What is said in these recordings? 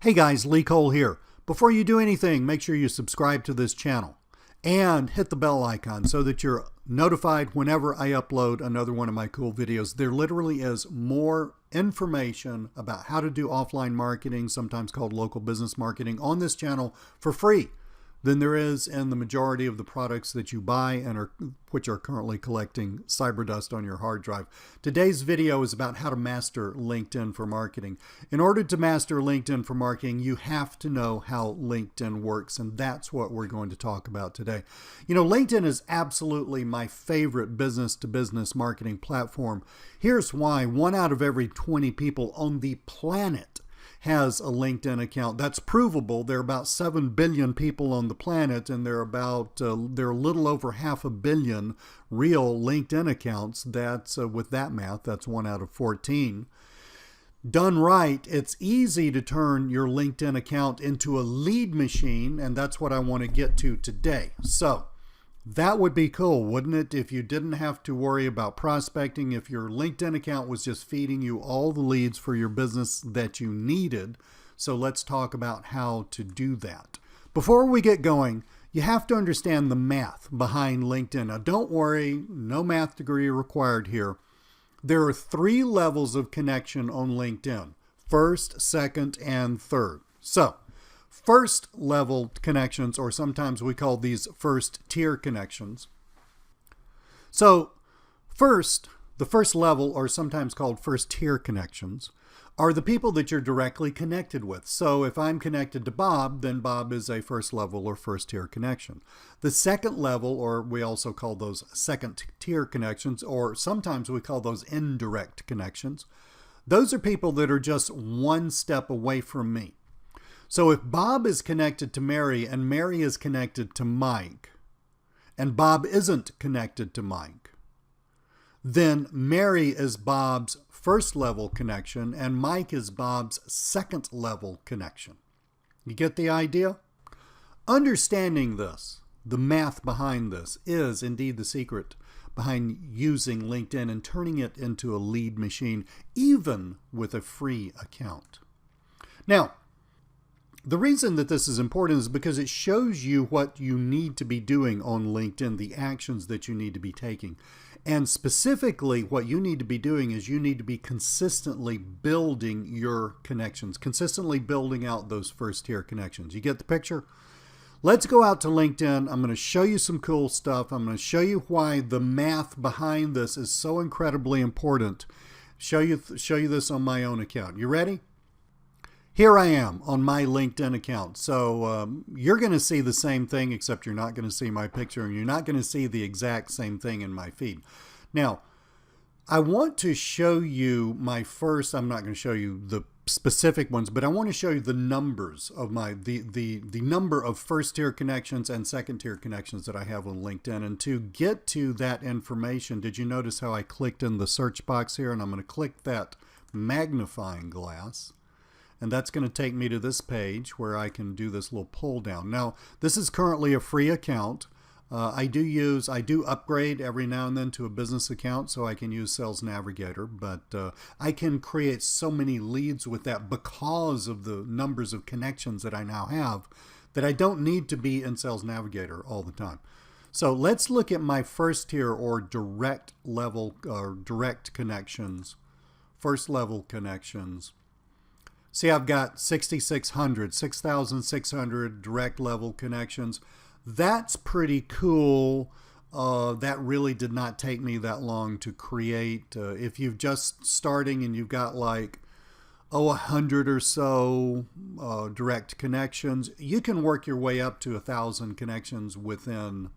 Hey guys, Lee Cole here. Before you do anything, make sure you subscribe to this channel and hit the bell icon so that you're notified whenever I upload another one of my cool videos. There literally is more information about how to do offline marketing, sometimes called local business marketing, on this channel for free than there is in the majority of the products that you buy and which are currently collecting cyber dust on your hard drive. Today's video is about how to master LinkedIn for marketing. In order to master LinkedIn for marketing, you have to know how LinkedIn works, and that's what we're going to talk about today. You know, LinkedIn is absolutely my favorite business-to-business marketing platform. Here's why. 1 out of every 20 people on the planet has a LinkedIn account. That's provable. There are about 7 billion people on the planet, and there are a little over 500 million real LinkedIn accounts. That's with that math, that's 1 out of 14. Done right, it's easy to turn your LinkedIn account into a lead machine, and that's what I want to get to today. So that would be cool, wouldn't it, if you didn't have to worry about prospecting, if your LinkedIn account was just feeding you all the leads for your business that you needed. So let's talk about how to do that. Before we get going, you have to understand the math behind LinkedIn. Now, don't worry, no math degree required here. There are 3 levels of connection on LinkedIn: first, second, and third. So first level connections, or sometimes we call these first tier connections. So the first level, or sometimes called first tier connections, are the people that you're directly connected with. So if I'm connected to Bob, then Bob is a first level or first tier connection. The second level, or we also call those second tier connections, or sometimes we call those indirect connections. Those are people that are just one step away from me. So if Bob is connected to Mary and Mary is connected to Mike, and Bob isn't connected to Mike, then Mary is Bob's first level connection and Mike is Bob's second level connection. You get the idea? Understanding this, the math behind this, is indeed the secret behind using LinkedIn and turning it into a lead machine, even with a free account. Now, the reason that this is important is because it shows you what you need to be doing on LinkedIn, the actions that you need to be taking. And specifically, what you need to be doing is you need to be consistently building your connections, consistently building out those first tier connections. You get the picture? Let's go out to LinkedIn. I'm going to show you some cool stuff. I'm going to show you why the math behind this is so incredibly important. Show you this on my own account. You ready? Here I am on my LinkedIn account. So you're going to see the same thing, except you're not going to see my picture, and you're not going to see the exact same thing in my feed. Now, I want to show you I'm not going to show you the specific ones, but I want to show you the numbers of the number of first tier connections and second tier connections that I have on LinkedIn. And to get to that information, did you notice how I clicked in the search box here? And I'm going to click that magnifying glass. And that's going to take me to this page where I can do this little pull down. Now, this is currently a free account. I do upgrade every now and then to a business account so I can use Sales Navigator, but I can create so many leads with that because of the numbers of connections that I now have that I don't need to be in Sales Navigator all the time. So let's look at my first tier or direct level or direct connections, first level connections. See, I've got 6,600 direct level connections. That's pretty cool. That really did not take me that long to create. If you've just starting and you've got like 100 or so direct connections, you can work your way up to 1,000 connections within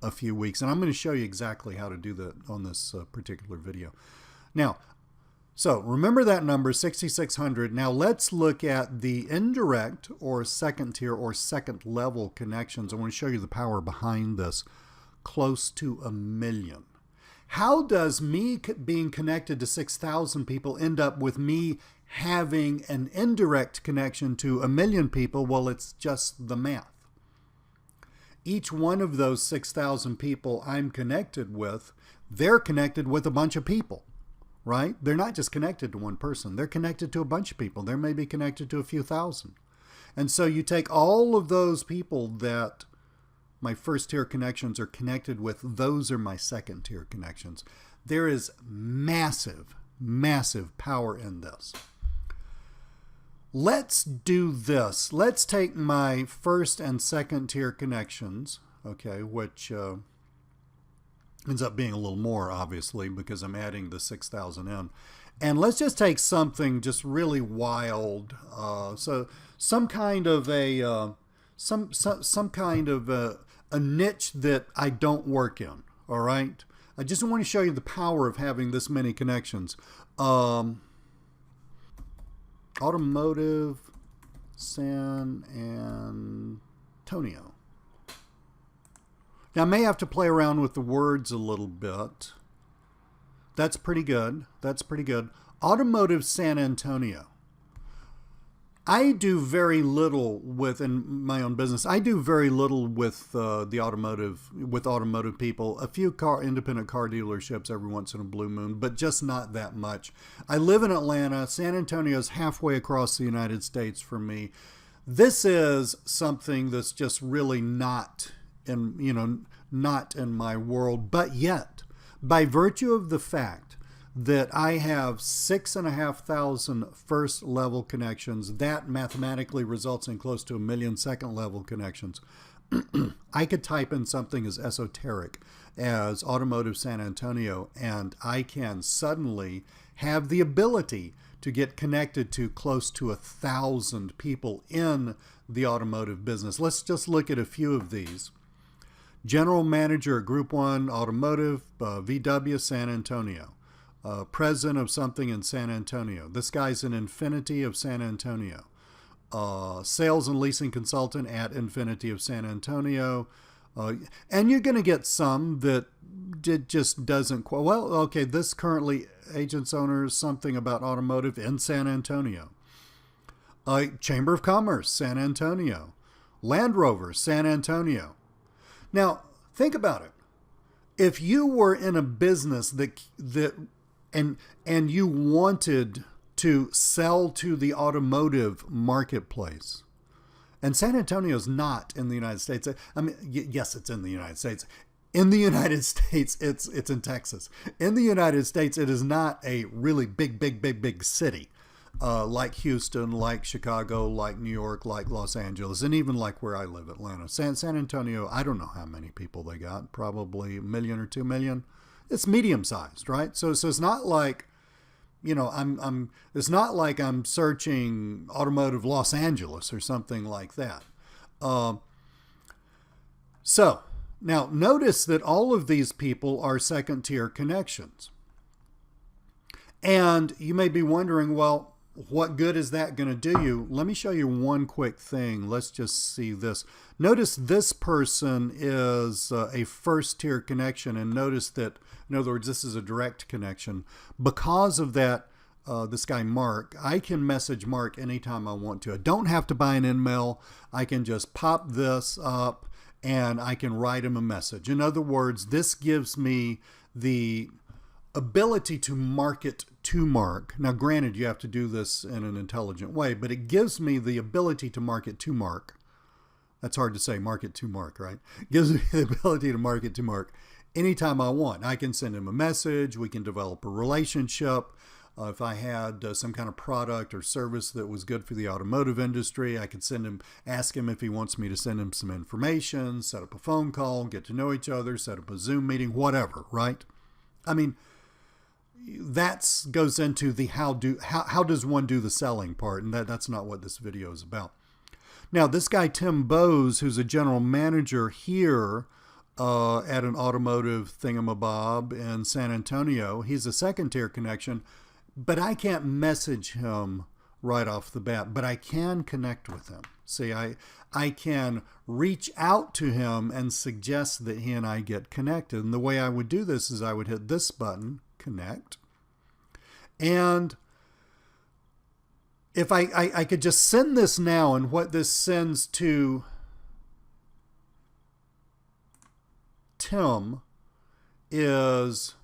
a few weeks. And I'm going to show you exactly how to do that on this particular video. Now, so remember that number, 6,600. Now let's look at the indirect or second tier or second level connections. I want to show you the power behind this. Close to 1 million. How does me being connected to 6,000 people end up with me having an indirect connection to 1 million people? Well, it's just the math. Each one of those 6,000 people I'm connected with, they're connected with a bunch of people. right? They're not just connected to one person. They're connected to a bunch of people. They may be connected to a few thousand. And so you take all of those people that my first tier connections are connected with, those are my second tier connections. There is massive, massive power in this. Let's do this. Let's take my first and second tier connections, okay, which ends up being a little more, obviously, because I'm adding the 6,000 in. And let's just take something just really wild. So some kind of a a niche that I don't work in. All right. I just want to show you the power of having this many connections. Automotive, San Antonio. Now I may have to play around with the words a little bit. That's pretty good. That's pretty good. Automotive San Antonio. I do very little in my own business. I do very little with automotive people. A few independent car dealerships every once in a blue moon, but just not that much. I live in Atlanta. San Antonio is halfway across the United States from me. This is something that's just really not in my world, but yet, by virtue of the fact that I have 6,500 first level connections, that mathematically results in close to 1 million second level connections. I could type in something as esoteric as Automotive San Antonio, and I can suddenly have the ability to get connected to close to 1,000 people in the automotive business. Let's just look at a few of these. General Manager at Group 1 Automotive, VW San Antonio. President of something in San Antonio. This guy's in Infinity of San Antonio. Sales and leasing consultant at Infinity of San Antonio. And you're going to get some that just doesn't quite. Well, okay, this currently agents owners something about automotive in San Antonio. Chamber of Commerce, San Antonio. Land Rover, San Antonio. Now, think about it. If you were in a business and you wanted to sell to the automotive marketplace, and San Antonio is not in the United States. I mean, yes, it's in the United States. In the United States, it's in Texas. In the United States, it is not a really big city like Houston, like Chicago, like New York, like Los Angeles, and even like where I live, Atlanta. San Antonio, I don't know how many people they got, probably 1 million or 2 million. It's medium sized, right? So it's not like, it's not like I'm searching automotive Los Angeles or something like that. So now notice that all of these people are second tier connections. And you may be wondering, well, what good is that going to do you? Let me show you one quick thing. Let's just see this. Notice this person is a first tier connection, and notice that, in other words, this is a direct connection. Because of that, this guy Mark, I can message Mark anytime I want to. I don't have to buy an email. I can just pop this up and I can write him a message. In other words, this gives me the ability to market to Mark. Now, granted, you have to do this in an intelligent way, but it gives me the ability to market to Mark. That's hard to say, market to Mark, right? It gives me the ability to market to Mark anytime I want. I can send him a message. We can develop a relationship. If I had some kind of product or service that was good for the automotive industry, I could ask him if he wants me to send him some information, set up a phone call, get to know each other, set up a Zoom meeting, whatever, right? I mean, that goes into the how does one do the selling part, and that's not what this video is about. Now, this guy Tim Bowes, who's a general manager here at an automotive thingamabob in San Antonio, he's a second tier connection, but I can't message him right off the bat, but I can connect with him. See, I can reach out to him and suggest that he and I get connected. And the way I would do this is I would hit this button, connect. And if I could just send this now, and what this sends to Tim is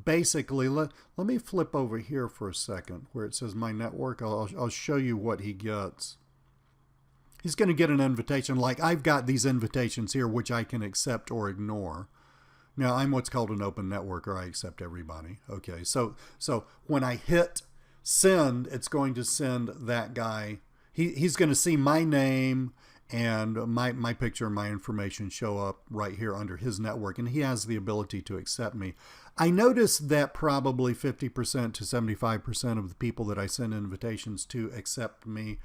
basically, let me flip over here for a second where it says my network. I'll show you what he gets. He's going to get an invitation. Like I've got these invitations here, which I can accept or ignore. Now I'm what's called an open networker. I accept everybody. Okay. So when I hit send, it's going to send that guy. He's going to see my name and my picture and my information show up right here under his network, and he has the ability to accept me. I noticed that probably 50% to 75% of the people that I send invitations to accept me.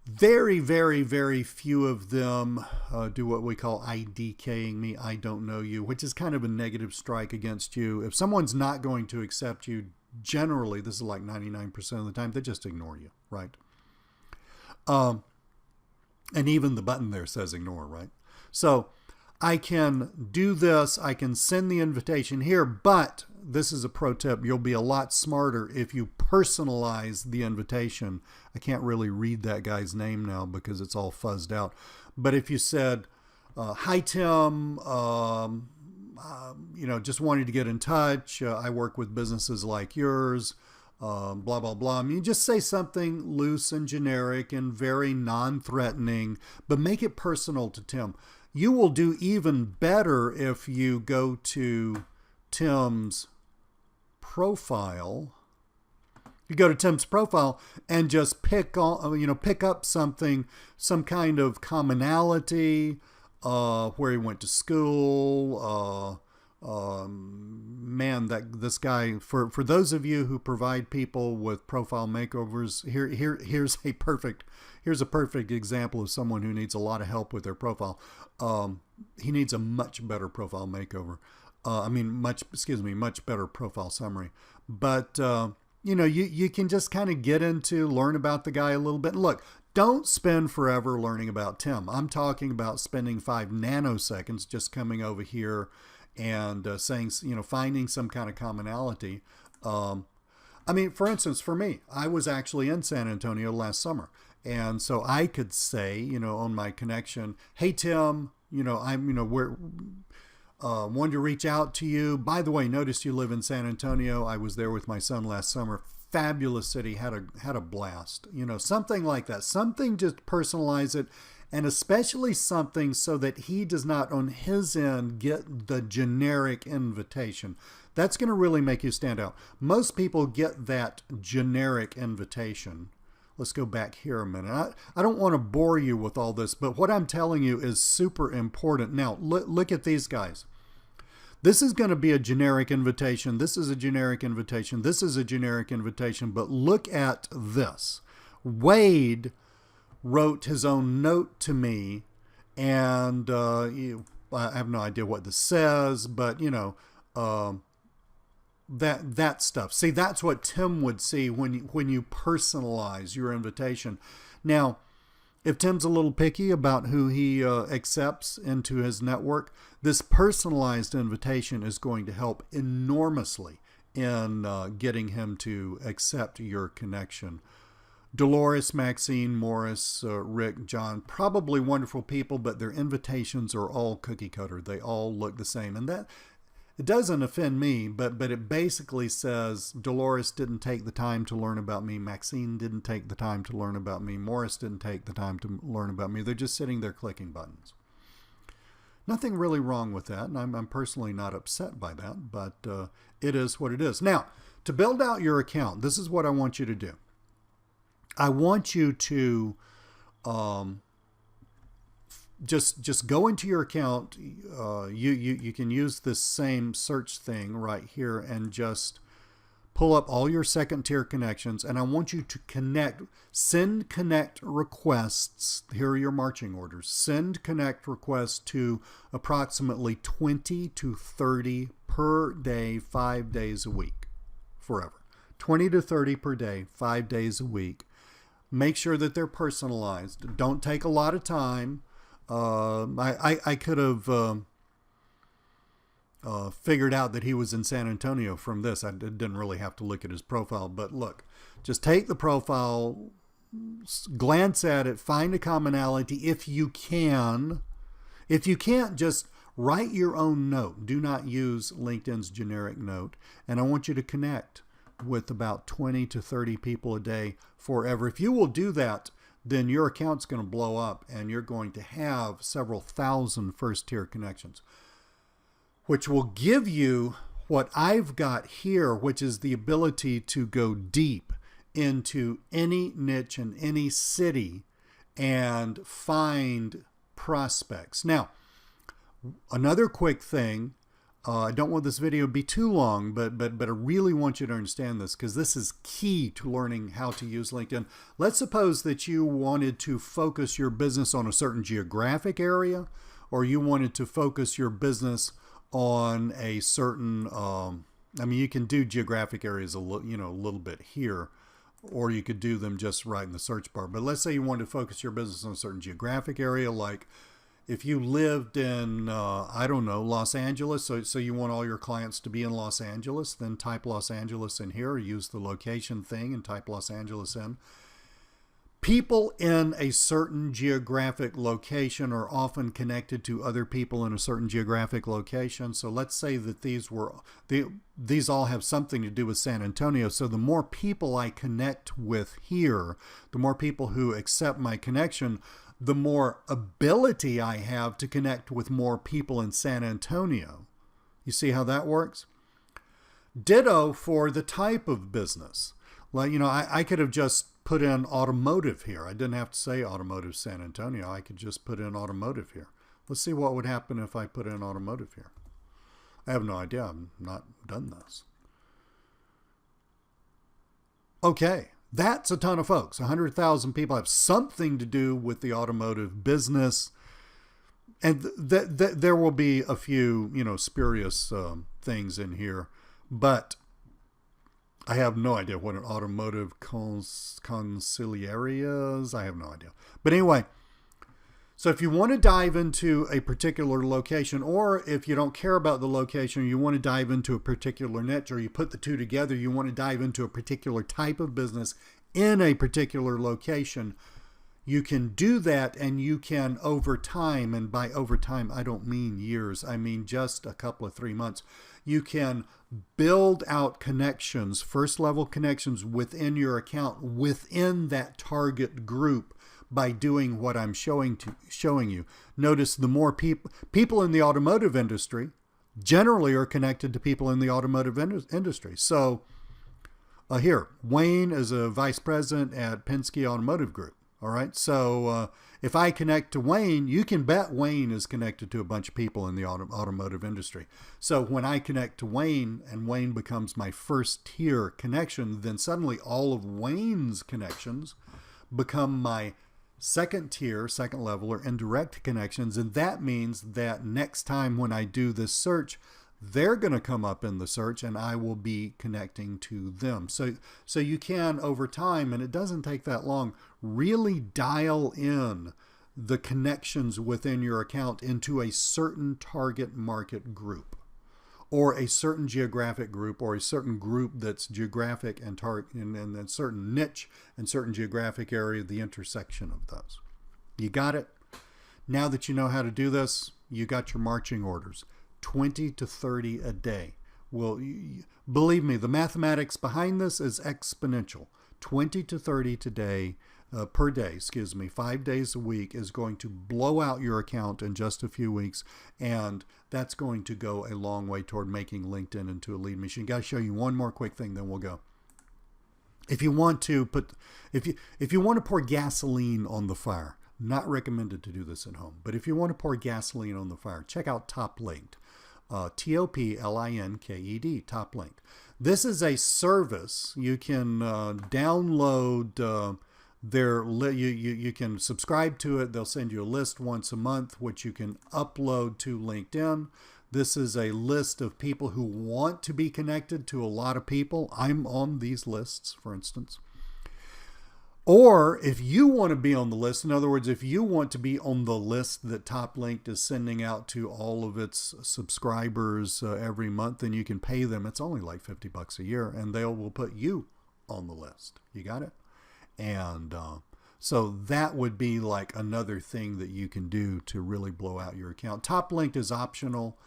Very, very, very few of them do what we call IDKing me, I don't know you, which is kind of a negative strike against you. If someone's not going to accept you, generally, this is like 99% of the time, they just ignore you, right? And even the button there says ignore, right? So I can do this. I can send the invitation here, but this is a pro tip. You'll be a lot smarter if you personalize the invitation. I can't really read that guy's name now because it's all fuzzed out. But if you said, hi, Tim, just wanted to get in touch. I work with businesses like yours. Blah, blah, blah. I mean, just say something loose and generic and very non-threatening, but make it personal to Tim. You will do even better if you go to Tim's profile. You go to Tim's profile and just pick up something, some kind of commonality, where he went to school, man, this guy, for those of you who provide people with profile makeovers, here's a perfect example of someone who needs a lot of help with their profile. He needs a much better profile makeover. Much better profile summary. But you can just kind of get into, learn about the guy a little bit. And look, don't spend forever learning about Tim. I'm talking about spending 5 nanoseconds just coming over here and saying, finding some kind of commonality. For instance, for me, I was actually in San Antonio last summer. And so I could say, on my connection, hey, Tim, we're wanted to reach out to you. By the way, noticed you live in San Antonio. I was there with my son last summer. Fabulous city, had a blast. Something like that. Something, just personalize it. And especially something so that he does not, on his end, get the generic invitation. That's going to really make you stand out. Most people get that generic invitation. Let's go back here a minute. I don't want to bore you with all this, but what I'm telling you is super important. Now, look at these guys. This is going to be a generic invitation. This is a generic invitation. This is a generic invitation. But look at this. Wade wrote his own note to me, and I have no idea what this says, but that stuff. See, that's what Tim would see when you personalize your invitation. Now, if Tim's a little picky about who he accepts into his network, this personalized invitation is going to help enormously in getting him to accept your connection. Dolores, Maxine, Morris, Rick, John, probably wonderful people, but their invitations are all cookie cutter. They all look the same. And that, it doesn't offend me, but it basically says Dolores didn't take the time to learn about me. Maxine didn't take the time to learn about me. Morris didn't take the time to learn about me. They're just sitting there clicking buttons. Nothing really wrong with that, and I'm personally not upset by that, but it is what it is. Now, to build out your account, this is what I want you to do. I want you to just go into your account. You can use this same search thing right here and just pull up all your second tier connections. And I want you to send connect requests. Here are your marching orders. Send connect requests to approximately 20 to 30 per day, 5 days a week, forever. 20 to 30 per day, 5 days a week. Make sure that they're personalized. Don't take a lot of time. I could have figured out that he was in San Antonio from this. I didn't really have to look at his profile. But look, just take the profile, glance at it, find a commonality if you can. If you can't, just write your own note. Do not use LinkedIn's generic note. And I want you to connect with about 20 to 30 people a day forever. If you will do that, then your account's going to blow up and you're going to have several thousand first-tier connections, which will give you what I've got here, which is the ability to go deep into any niche in any city and find prospects. Now, another quick thing, I don't want this video to be too long, but I really want you to understand this, because this is key to learning how to use LinkedIn. Let's suppose that you wanted to focus your business on a certain geographic area, or you wanted to focus your business on a certain, I mean, you can do geographic areas a little bit here, or you could do them just right in the search bar. But let's say you wanted to focus your business on a certain geographic area, like if you lived in, I don't know, Los Angeles, so you want all your clients to be in Los Angeles, then type Los Angeles in here, or use the location thing and type Los Angeles in. People in a certain geographic location are often connected to other people in a certain geographic location. So let's say that these all have something to do with San Antonio. So the more people I connect with here, the more people who accept my connection, the more ability I have to connect with more people in San Antonio. You see how that works? Ditto for the type of business. Like, I could have just put in automotive here. I didn't have to say automotive San Antonio. I could just put in automotive here. Let's see what would happen if I put in automotive here. I have no idea. I've not done this. Okay, that's a ton of folks. 100,000 people have something to do with the automotive business. And there will be a few, spurious things in here, but I have no idea what an automotive conciliary is. I have no idea. But anyway, so if you want to dive into a particular location, or if you don't care about the location, you want to dive into a particular niche, or you put the two together, you want to dive into a particular type of business in a particular location, you can do that, and you can over time, and by over time, I don't mean years, I mean just a couple of 3 months, you can build out connections, first level connections within your account, within that target group, by doing what I'm showing you. Notice the more people in the automotive industry generally are connected to people in the automotive industry. So here, Wayne is a vice president at Penske Automotive Group. All right, so if I connect to Wayne, you can bet Wayne is connected to a bunch of people in the automotive industry. So when I connect to Wayne and Wayne becomes my first tier connection, then suddenly all of Wayne's connections become my second tier, second level, or indirect connections. And that means that next time when I do this search, they're going to come up in the search and I will be connecting to them. So you can, over time, and it doesn't take that long, really dial in the connections within your account into a certain target market group, or a certain geographic group, or a certain group that's geographic and target, and a certain niche and certain geographic area, the intersection of those. You got it? Now that you know how to do this, you got your marching orders. 20 to 30 a day. Well, believe me, the mathematics behind this is exponential. 20 to 30 per day, 5 days a week is going to blow out your account in just a few weeks, and that's going to go a long way toward making LinkedIn into a lead machine. Got to show you one more quick thing, then we'll go. If you want to pour gasoline on the fire, not recommended to do this at home, but if you want to pour gasoline on the fire, check out Top Linked. TOPLINKED, Top Linked. This is a service. You can download you can subscribe to it. They'll send you a list once a month, which you can upload to LinkedIn. This is a list of people who want to be connected to a lot of people. I'm on these lists, for instance. Or if you want to be on the list, in other words, if you want to be on the list that Top Linked is sending out to all of its subscribers every month, then you can pay them. It's only like $50 a year, and they will put you on the list. You got it? And so that would be like another thing that you can do to really blow out your account. Top Linked is optional.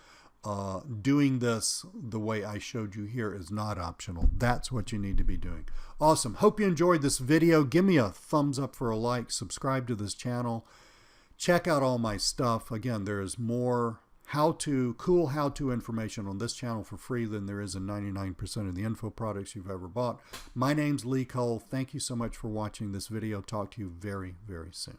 doing this the way I showed you here is not optional. That's what you need to be doing. Awesome. Hope you enjoyed this video. Give me a thumbs up for a like. Subscribe to this channel. Check out all my stuff. Again, there's more cool how-to information on this channel for free than there is in 99% of the info products you've ever bought. My name's Lee Cole. Thank you so much for watching this video. Talk to you very, very soon.